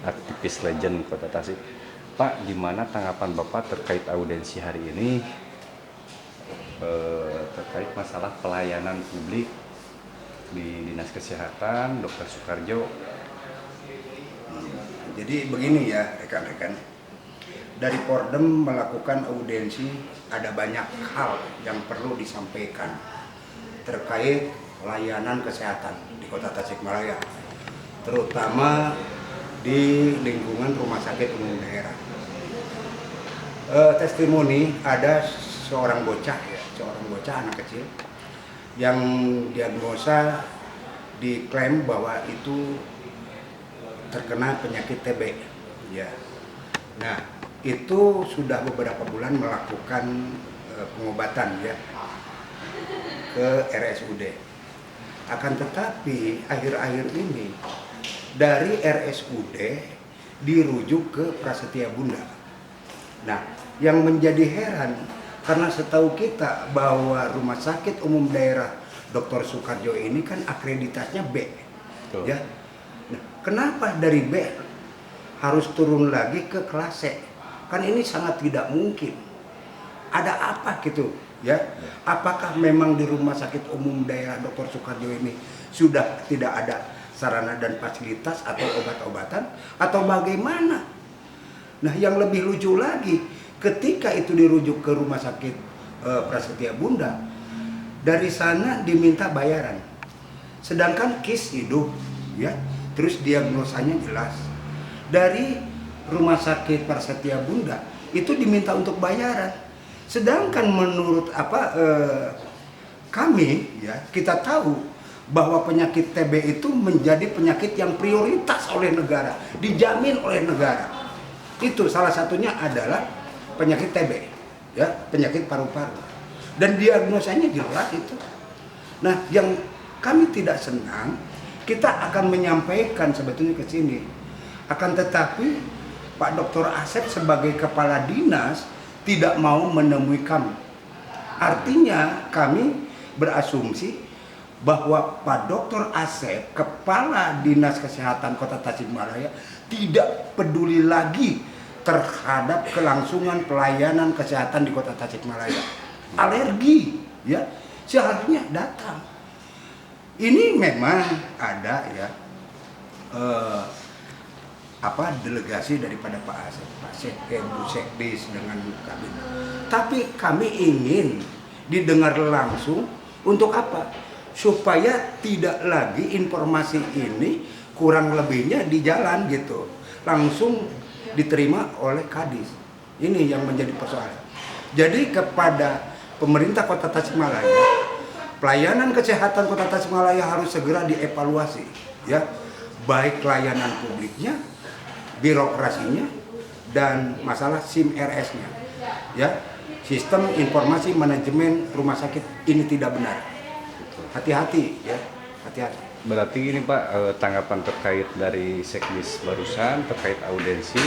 aktivis legend Kota Tasik. Pak, gimana tanggapan Bapak terkait audiensi hari ini terkait masalah pelayanan publik di Dinas Kesehatan Dr. Soekardjo? Jadi begini ya rekan-rekan, dari Pordem melakukan audiensi ada banyak hal yang perlu disampaikan terkait layanan kesehatan di Kota Tasikmalaya, terutama di lingkungan Rumah Sakit Umum Daerah. Testimoni ada seorang bocah anak kecil yang diagnosa diklaim bahwa itu terkena penyakit TB. Ya. Nah, itu sudah beberapa bulan melakukan pengobatan ya ke RSUD. Akan tetapi akhir-akhir ini dari RSUD dirujuk ke Prasetya Bunda. Nah, yang menjadi heran karena setahu kita bahwa Rumah Sakit Umum Daerah Dr. Soekardjo ini kan akreditasnya B. Betul. Ya. Nah, kenapa dari B harus turun lagi ke kelas C? Kan ini sangat tidak mungkin. Ada apa gitu ya? Apakah memang di Rumah Sakit Umum Daerah Dr. Soekardjo ini sudah tidak ada sarana dan fasilitas atau obat-obatan atau bagaimana? Nah, yang lebih lucu lagi, ketika itu dirujuk ke Rumah Sakit Prasetya Bunda, dari sana diminta bayaran. Sedangkan KIS hidup ya, terus diagnosanya jelas. Dari Rumah Sakit Prasetya Bunda itu diminta untuk bayaran. Sedangkan menurut kami ya, kita tahu bahwa penyakit TB itu menjadi penyakit yang prioritas oleh negara, dijamin oleh negara. Itu salah satunya adalah penyakit TB, ya, penyakit paru-paru. Dan diagnosanya jelas itu. Nah, yang kami tidak senang, kita akan menyampaikan sebetulnya ke sini. Akan tetapi Pak Dr. Asep sebagai kepala dinas tidak mau menemui kami. Artinya kami berasumsi bahwa Pak Dr. Asep, kepala Dinas Kesehatan Kota Tasikmalaya, tidak peduli lagi terhadap kelangsungan pelayanan kesehatan di Kota Tasikmalaya. Alergi, ya, seharusnya datang. Ini memang ada ya delegasi daripada Pak Asep, Pak Sekjen, Bu Sekdis dengan kami. Tapi kami ingin didengar langsung untuk apa? Supaya tidak lagi informasi ini kurang lebihnya di jalan gitu, langsung diterima oleh Kadis. Ini yang menjadi persoalan. Jadi kepada pemerintah Kota Tasikmalaya, pelayanan kesehatan Kota Tasikmalaya harus segera dievaluasi, ya, baik layanan publiknya, birokrasinya, dan masalah SIM RS-nya, ya, sistem informasi manajemen rumah sakit ini tidak benar. Hati-hati, ya, hati-hati. Berarti ini Pak, tanggapan terkait dari Sekdis barusan terkait audiensi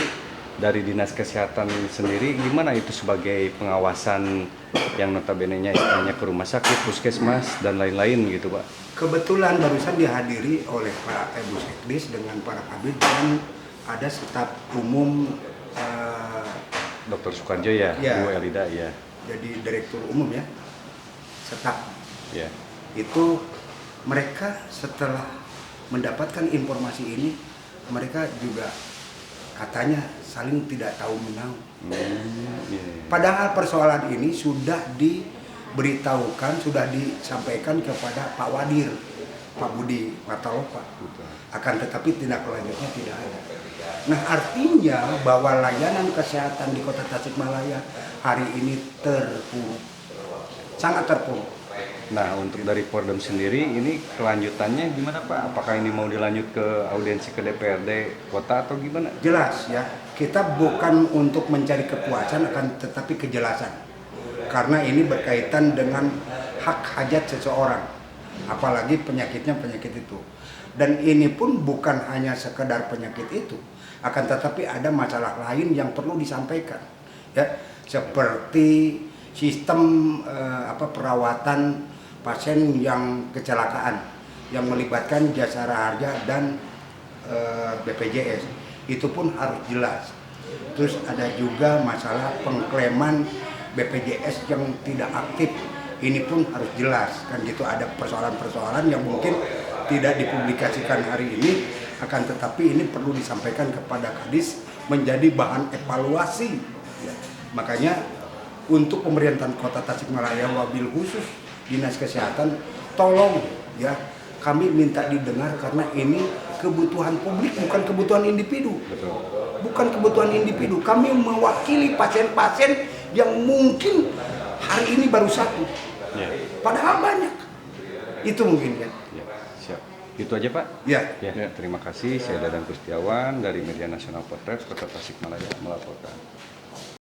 dari Dinas Kesehatan sendiri, gimana itu sebagai pengawasan yang notabene-nya istilahnya ke rumah sakit, puskesmas, dan lain-lain gitu Pak? Kebetulan barusan dihadiri oleh Pak Ibu Sekdis dengan para kabid dan ada staf umum Dr. Soekardjo ya, ya, Bu Elida ya. jadi direktur umum ya, staf. Ya. Itu mereka setelah mendapatkan informasi ini, mereka juga katanya saling tidak tahu menahu. Padahal persoalan ini sudah diberitahukan, sudah disampaikan kepada Pak Wadir, Pak Budi Wataloka. Akan tetapi tindak lanjutnya tidak ada. Nah, artinya bahwa layanan kesehatan di Kota Tasikmalaya hari ini terpuruk, sangat terpuruk. Nah, untuk dari Pordem sendiri, ini kelanjutannya gimana Pak? Apakah ini mau dilanjut ke audiensi ke DPRD kota atau gimana? Jelas ya, kita bukan untuk mencari kepuasan, akan tetapi kejelasan. Karena ini berkaitan dengan hak hajat seseorang, apalagi penyakitnya penyakit itu. Dan ini pun bukan hanya sekedar penyakit itu, akan tetapi ada masalah lain yang perlu disampaikan, ya, seperti sistem perawatan pasien yang kecelakaan yang melibatkan jasara harja dan BPJS itu pun harus jelas. Terus ada juga masalah pengklaiman BPJS yang tidak aktif, ini pun harus jelas kan gitu. Ada persoalan-persoalan yang mungkin tidak dipublikasikan hari ini, akan tetapi ini perlu disampaikan kepada Kadis menjadi bahan evaluasi. Ya. Makanya untuk pemerintahan Kota Tasikmalaya, wabil khusus Dinas Kesehatan, tolong ya, kami minta didengar karena ini kebutuhan publik, bukan kebutuhan individu. Betul. Bukan kebutuhan individu. Kami mewakili pasien-pasien yang mungkin hari ini baru satu, padahal banyak. Itu mungkin kan. Ya, siap. Itu aja Pak. Ya. Ya, terima kasih. Saya Dadan Kustiawan dari Media Nasional Potret Kota Tasikmalaya melaporkan.